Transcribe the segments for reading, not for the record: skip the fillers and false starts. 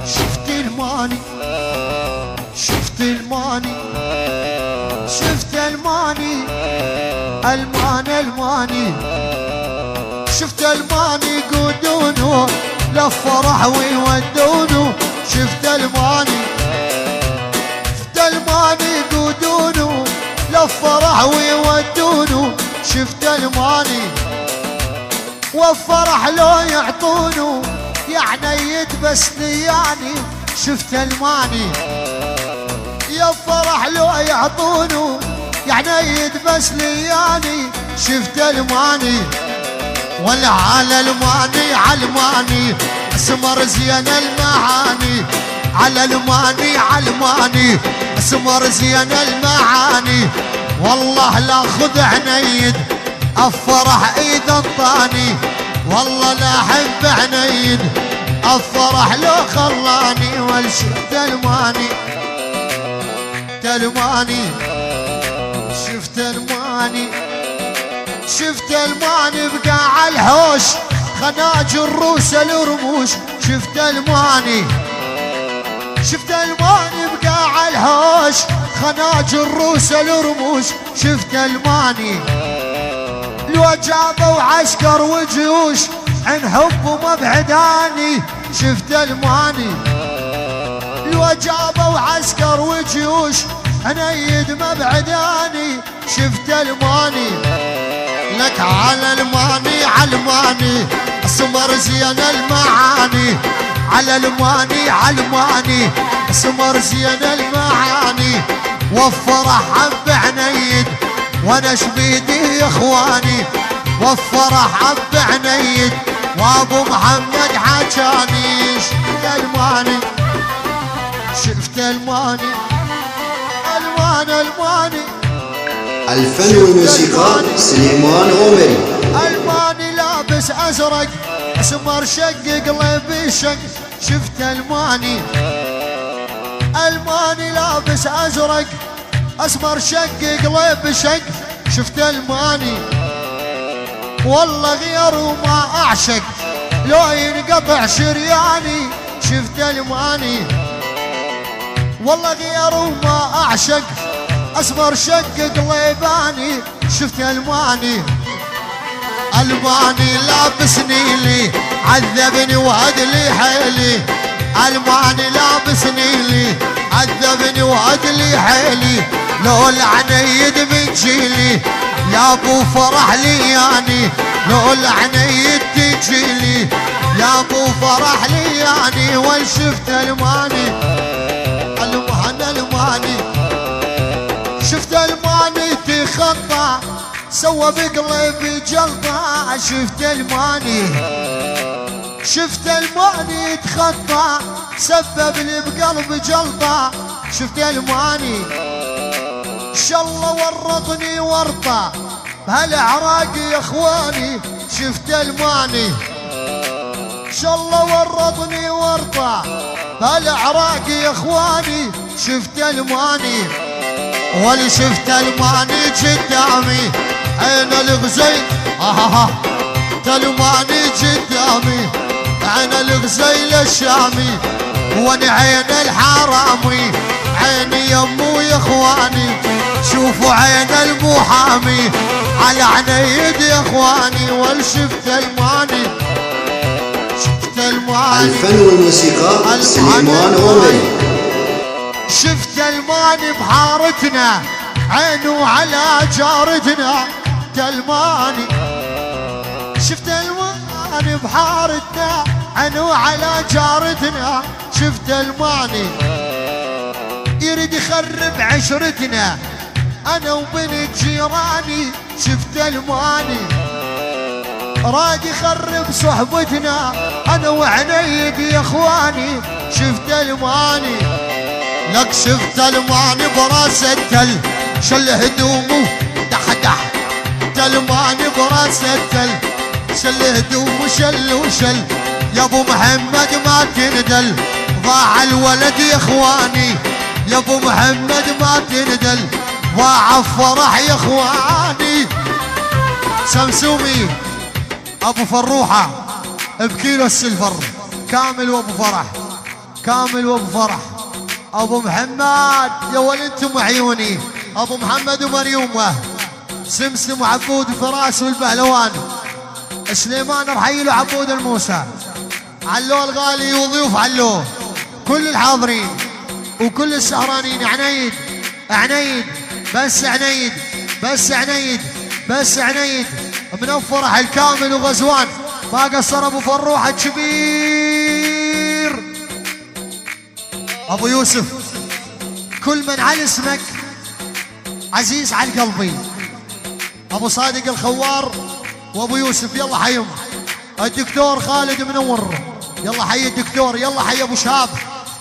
شفت الماني شفت الماني شفت الماني الماني شفت الماني يقودونه للفرح ويودونه شفت الماني يقودونه للفرح ويودونه شفت الماني والفرح لو يعطونه يعني يدبس لياني شفت الماني يا فرح لو يعطونه يعني يدبس لياني شفت الماني ولا على الماني علماني اسمر زين المعاني على الماني علماني اسمر زين المعاني والله لا خذ عنيد الفرح ايد انطاني والله لا احب عنيد الفرح لو خلاني والشفت الماني شفت الماني شفت الماني بقاع الحوش خناج الروس الرموش شفت الماني بقاع الحوش خناج الروس الرموش شفت الماني لو جابوا عسكر وجيوش عن حب مبعداني شفت الماني لو جابوا عسكر وجيوش عنيد مبعداني شفت الماني لك على الماني علماني اسمر زين المعاني على الماني اسمر زين المعاني والفرح عب عنيد وانا شبيدي يا اخواني والفرح عب عنيد وابو محمد حجاني شفت الماني الفن والموسيقى سليمان عمري الماني لابس ازرق اسمر شق قلبي شق شفت الماني لابس ازرق اسمر شق قلبي شق شفت الماني والله غير وما اعشق لو ينقطع شرياني شفت الماني والله غير وما اعشق اسمر شق قليباني شفت الماني لابسني لي عذبني وهد لي حيلي الماني لابسني لي عذبني وهد لي حيلي لو العنيد من جيلي يا ابو فرح لياني لو العنيد تجيلي يا ابو فرح لياني والشفت الماني شفت الماني تخطى سوى بقلبي جلطة شفت الماني تخطى سبب لي بقلبي جلطة شفت الماني شالله ورطني ورطة بهالعراق يا اخواني شفت الماني شالله ورطني ورطة بهالعراق يا اخواني شفت الماني ولي شفت الماني قدامي عين الغزيل الماني قدامي عين الغزيل الشامي وانا عين الحرامي عيني يمو يا اخواني شوفوا عين المحامي على عنيد يا اخواني والشفت الماني الفن والموسيقى سليمان عمري شفت الماني بحارتنا عينه على جارتنا تلماني شفت الماني بحارتنا عينه على جارتنا شفت الماني يريد يخرب عشرتنا انا وبنت جيراني شفت الماني راد يخرب صحبتنا انا وعنيد يا اخواني شفت الماني لك شفت الماني براس التل شل هدومه دح الماني براس التل شل هدومه شل وشل يا ابو محمد ما تندل ضاع الولد يا اخواني يا ابو محمد ما تندل ضاع الفرح يا اخواني سمسومي ابو فروحه بكيلو السلفر. كامل وابو فرح، كامل وابو فرح، ابو محمد يا ولدتم عيوني، ابو محمد ومريومه، سمسم وعبود وفراس والبهلوان، سليمان رحيل وعبود الموسى، علو الغالي وضيوف علو، كل الحاضرين وكل السهرانين. عنيد عنيد بس عنيد بس عنيد بس عنيد، من الفرح الكامل وغزوان ما قصر ابو فروح الكبير ابو يوسف. كل من على اسمك عزيز على قلبي، ابو صادق الخوار وابو يوسف. يلا حيهم الدكتور خالد منور، يلا حي الدكتور، يلا حي ابو شهاب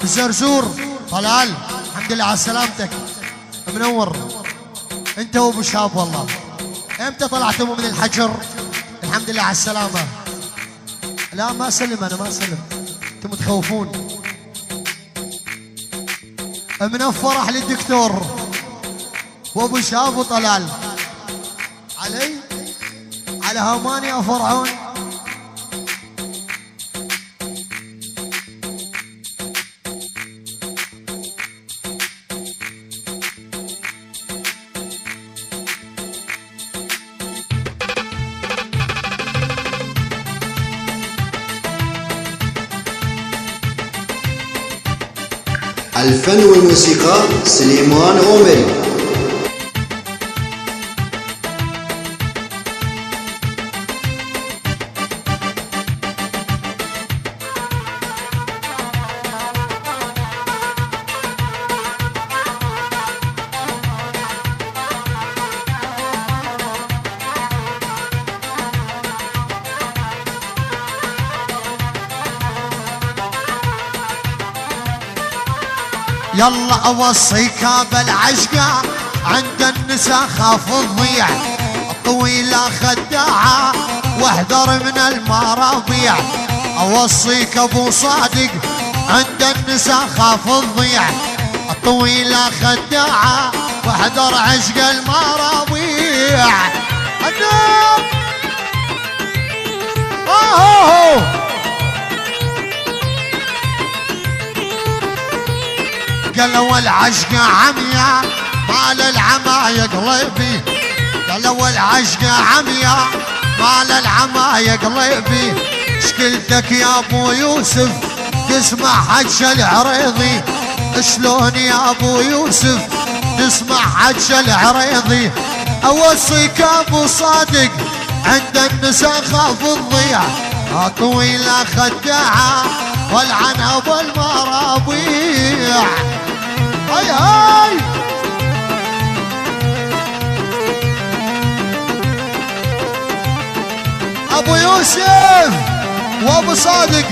الزرزور. طلال الحمد لله على سلامتك، منور انت وابو شهاب. والله امتى طلعتم من الحجر؟ الحمد لله على السلامه. لا ما سلم، انا ما سلم، انتم متخوفون. من الفرح للدكتور وابو شهاب وطلال. علي على هاماني يا فرعون. الفن والموسيقى سليمان عمري. يلا اوصيك بالعشقة عند النساء خاف تضيع، الطويلة خداعة واحذر من المراضيع. اوصيك ابو صادق عند النساء خاف تضيع، الطويلة خداعة واحذر عشق المراضيع. قالوا العشق عميا مال العمى قلبي، قالوا العشق عميا مال العمى قلبي. شكلتك يا ابو يوسف تسمع حج العريضي، شلون يا ابو يوسف تسمع حج العريضي. اوصيك ابو صادق عند النساء خاف تضيع، طويلة خداعة والعنب والمرابيع. هاي هاي ابو يوسف وابو صادق.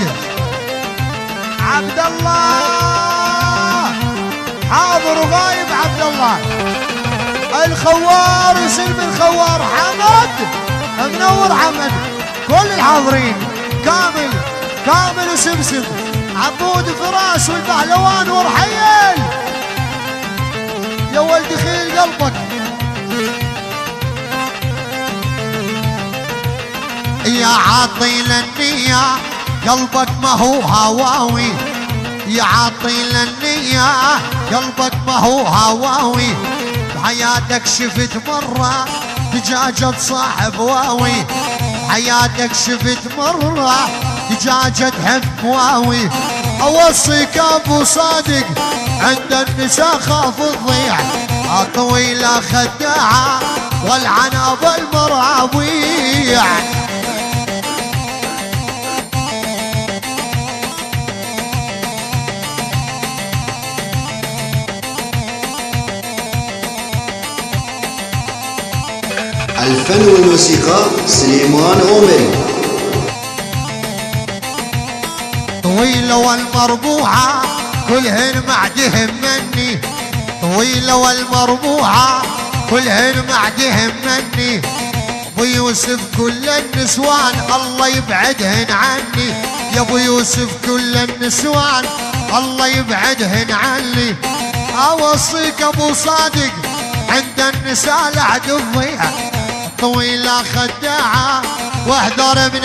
عبد الله حاضر وغايب، عبد الله الخوار وسلم الخوار، حمد منور، حمد كل الحاضرين، كامل كامل وسمسم، عبود فراس والبهلوان ورحيل. يا ولد خيل قلبك يا عاطيل النية، قلبك ما هو هواوي، يا عاطيل النية قلبك ما هو هواوي. بحياتك شفت مرة دجاجة صاحب واوي، بحياتك شفت مرة دجاجة تحب واوي. اوصيك ابو صادق عند النساء خاف تضيع، طويلة خداعة والعنب المراويع. الفن والموسيقى سليمان عمري. طويلة والمربوعة كلهن معدهم مني، طويلة والمربوعة كلهن معدهم مني. ابو يوسف كل النسوان الله يبعدهن عني، يا ابو يوسف كل النسوان الله يبعدهن عني. اوصيك ابو صادق عند النساء لا تضيع، طويلة خداعة واحذر من